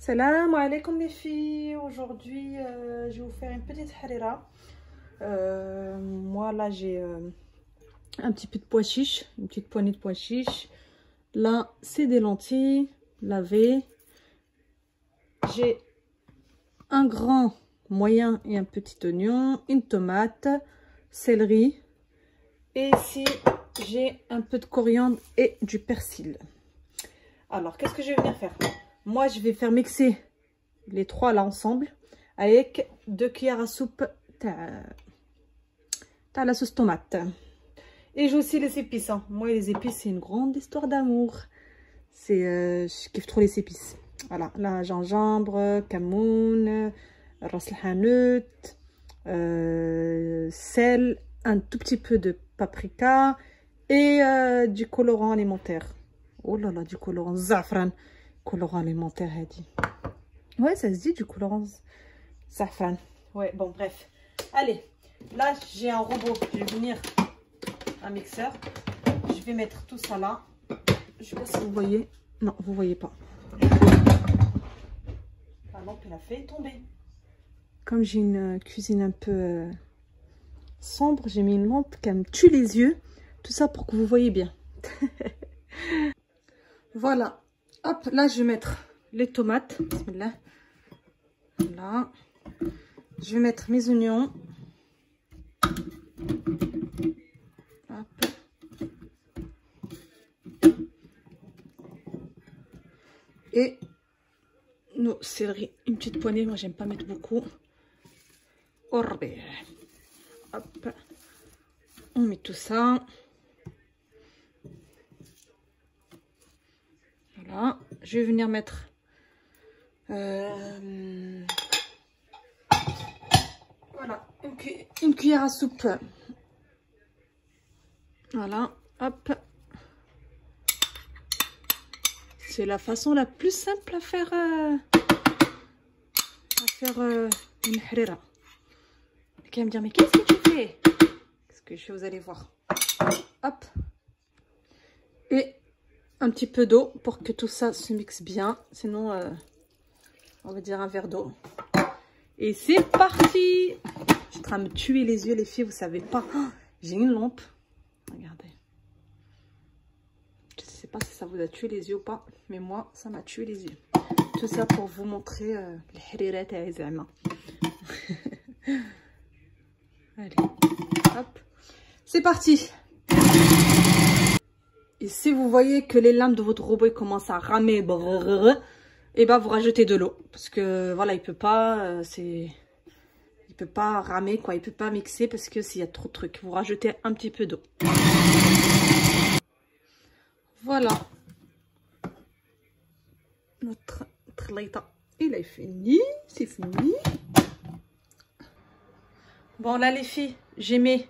Salam alaikum les filles. Aujourd'hui, je vais vous faire une petite harira. Moi, là, j'ai un petit peu de pois chiches, une petite poignée de pois chiches. Là, c'est des lentilles lavées. J'ai un grand, moyen et un petit oignon, une tomate, céleri. Et ici, j'ai un peu de coriandre et du persil. Alors, qu'est-ce que je vais venir faire? Moi, je vais faire mixer les trois là ensemble avec 2 cuillères à soupe de la sauce tomate. Et j'ai aussi les épices. Hein. Moi, les épices, c'est une grande histoire d'amour. Je kiffe trop les épices. Voilà, là, gingembre, camoun, ras el hanout, sel, un tout petit peu de paprika et du colorant alimentaire. Oh là là, du colorant zafran. Colorant alimentaire, elle dit. Ouais, ça se dit du colorant safran. Ouais, bon, bref. Allez, là, j'ai un robot. Je vais venir un mixeur. Je vais mettre tout ça là. Je sais pas si vous voyez. Non, vous voyez pas. La lampe, elle a fait tomber. Comme j'ai une cuisine un peu sombre, j'ai mis une lampe qui me tue les yeux. Tout ça pour que vous voyez bien. Voilà. Hop, là, je vais mettre les tomates. Bismillah. Voilà. Je vais mettre mes oignons. Hop. Et nos céleri. Une petite poignée. Moi, j'aime pas mettre beaucoup. Hop. On met tout ça. Voilà, je vais venir mettre voilà, une cuillère à soupe. Voilà, hop. C'est la façon la plus simple à faire une harira. Quelqu'un va me dire, mais qu'est-ce que tu fais? Qu'est-ce que je fais? Vous allez voir. Hop. Et un petit peu d'eau pour que tout ça se mixe bien. Sinon, on va dire un verre d'eau. Et c'est parti! Je suis en train de me tuer les yeux, les filles. Vous savez pas. Oh, j'ai une lampe. Regardez. Je sais pas si ça vous a tué les yeux ou pas. Mais moi, ça m'a tué les yeux. Tout ça pour vous montrer les harirat et les zama. Allez. Hop. C'est parti! Et si vous voyez que les lames de votre robot commencent à ramer, et ben vous rajoutez de l'eau. Parce que voilà, il peut pas ramer, quoi. Il peut pas mixer parce que s'il y a trop de trucs. Vous rajoutez un petit peu d'eau. Voilà. Notre tlaïta, il est fini. C'est fini. Bon, là, les filles, j'ai mis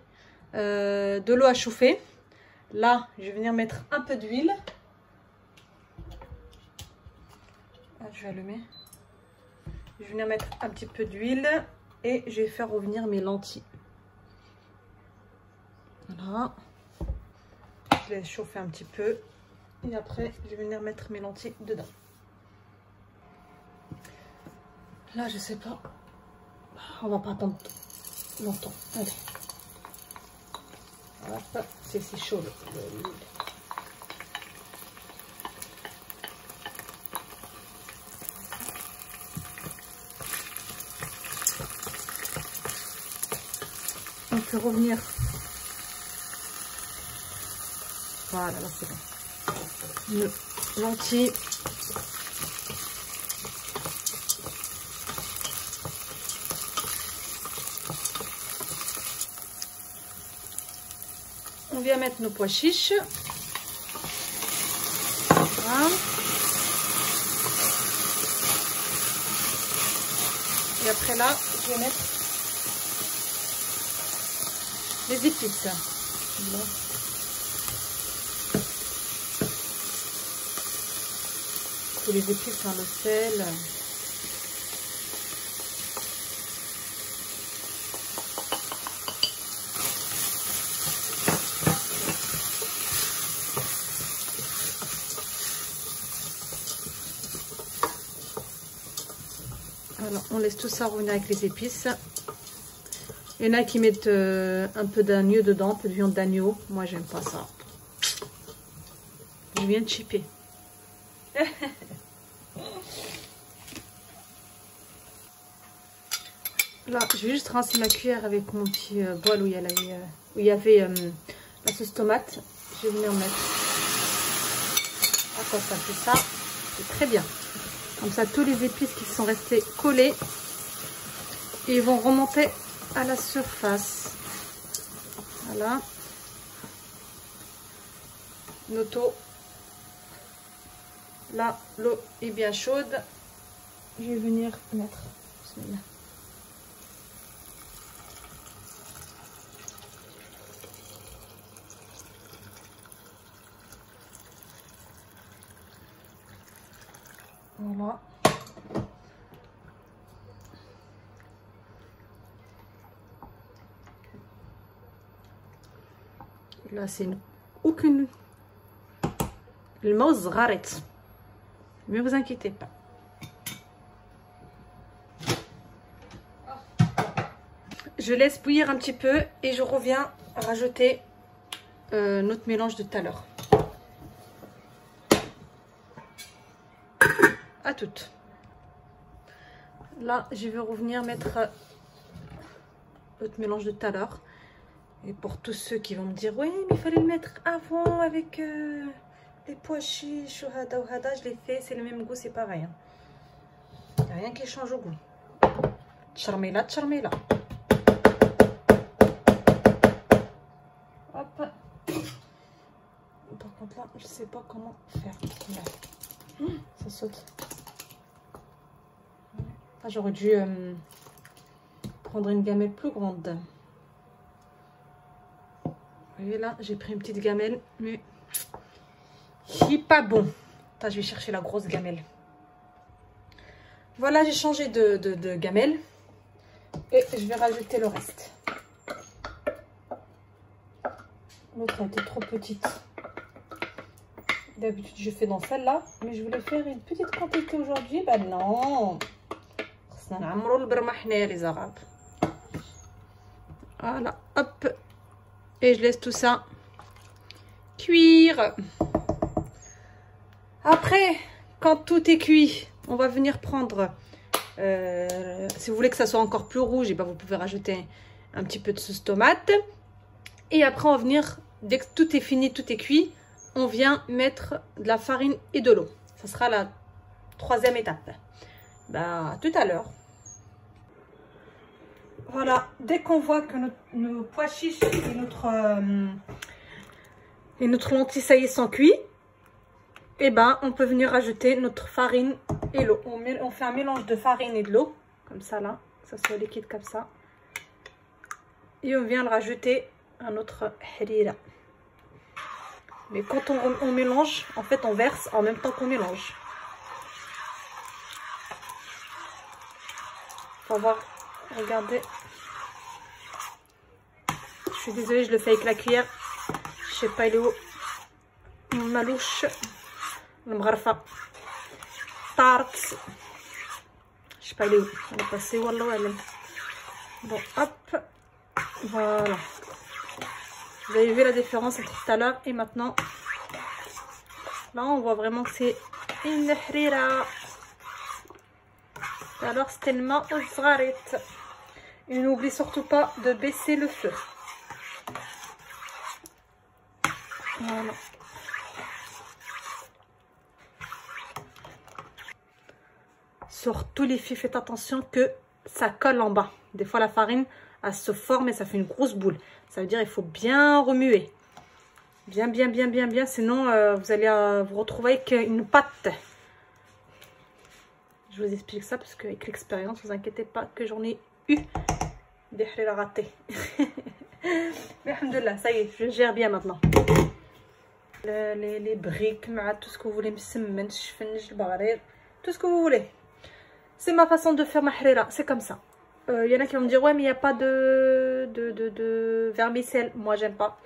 de l'eau à chauffer. Là, je vais venir mettre un peu d'huile. Ah, je vais allumer. Je vais venir mettre un petit peu d'huile et je vais faire revenir mes lentilles. Voilà. Je laisse chauffer un petit peu. Et après, je vais venir mettre mes lentilles dedans. Là, je sais pas. On va pas attendre longtemps. Allez. Hop, c'est chaud l'huile. On fait revenir. Voilà, là c'est bon. Le lentilles. On vient mettre nos pois chiches. Voilà. Et après là, je vais mettre les épices. Voilà. Tous les épices, hein, le sel. Voilà, on laisse tout ça revenir avec les épices. Il y en a qui mettent un peu d'agneau dedans, un peu de viande d'agneau. Moi, j'aime pas ça. Je viens de chipper. Là, je vais juste rincer ma cuillère avec mon petit bol où il y avait la sauce tomate. Je vais venir mettre. Ah, ça fait ça. C'est très bien. Comme ça, tous les épices qui sont restés collés, ils vont remonter à la surface. Voilà. Noto. Là, l'eau est bien chaude. Je vais venir mettre. Bismillah. Voilà. Là, c'est aucune. Le mouse rarette. Ne vous inquiétez pas. Je laisse bouillir un petit peu et je reviens rajouter notre mélange de tout à l'heure. À toutes. Là, je vais revenir mettre notre mélange de tout à l'heure. Et pour tous ceux qui vont me dire, oui, mais il fallait le mettre avant avec les pois chiches, ou hada, je l'ai fait, c'est le même goût, c'est pareil. Il n'y a rien qui change au goût. Tcharmela, tcharmela. Hop. Par contre là, je sais pas comment faire. Ça saute. Ah, j'aurais dû prendre une gamelle plus grande. Vous voyez là, j'ai pris une petite gamelle, mais qui pas bon. Attends, je vais chercher la grosse gamelle. Voilà, j'ai changé de gamelle et je vais rajouter le reste. L'autre a été trop petite. D'habitude, je fais dans celle-là, mais je voulais faire une petite quantité aujourd'hui. Ben non. Les Arabes. Voilà, hop. Et je laisse tout ça cuire. Après, quand tout est cuit, on va venir prendre, si vous voulez que ça soit encore plus rouge, et ben vous pouvez rajouter un petit peu de sauce tomate. Et après, on va venir, dès que tout est fini, tout est cuit, on vient mettre de la farine et de l'eau. Ça sera la troisième étape. Ben, tout à l'heure. Voilà, dès qu'on voit que nos pois chiches et notre lentille, ça y est, sont cuits, et ben on peut venir rajouter notre farine et l'eau. On fait un mélange de farine et de l'eau, comme ça là, que ça soit liquide comme ça. Et on vient le rajouter à notre harira. Mais quand on mélange, en fait on verse en même temps qu'on mélange. Faut voir, regardez. Je suis désolée, je le fais avec la cuillère. Je sais pas, il est où ma louche. Le mgharfa. Tart. Je sais pas, il est où. On est passé, wallah alam. Bon, hop. Voilà. Vous avez vu la différence entre tout à l'heure et maintenant. Là, on voit vraiment que c'est une harira. Alors, c'était le main aux zrarit. Et n'oublie surtout pas de baisser le feu. Voilà. Surtout les filles, faites attention que ça colle en bas. Des fois la farine, elle se forme et ça fait une grosse boule. Ça veut dire qu'il faut bien remuer. Bien, bien, bien, bien, bien. Sinon, vous allez vous retrouver avec une pâte. Je vous explique ça parce qu'avec l'expérience, ne vous inquiétez pas que j'en ai eu des harira ratés. Mais alhamdoulilah, ça y est, je gère bien maintenant. Les briques, tout ce que vous voulez, tout ce que vous voulez. C'est ma façon de faire ma harira, c'est comme ça. Y en a qui vont me dire, ouais, mais il n'y a pas de vermicelle, moi j'aime pas.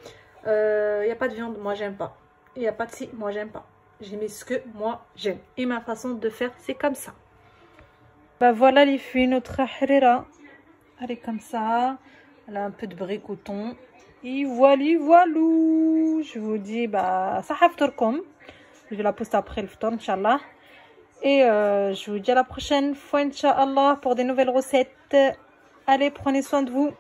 Il n'y a pas de viande, moi j'aime pas. Il n'y a pas de si, moi j'aime pas. J'aime ce que moi j'aime. Et ma façon de faire, c'est comme ça. Bah voilà les filles, notre harira. Elle est comme ça. Elle a un peu de brie coton. Et voilà, voilou. Je vous dis, bah, ça haftorkom. Je vais la poster après le ftor, Inch'Allah. Et je vous dis à la prochaine fois, Inch'Allah, pour des nouvelles recettes. Allez, prenez soin de vous.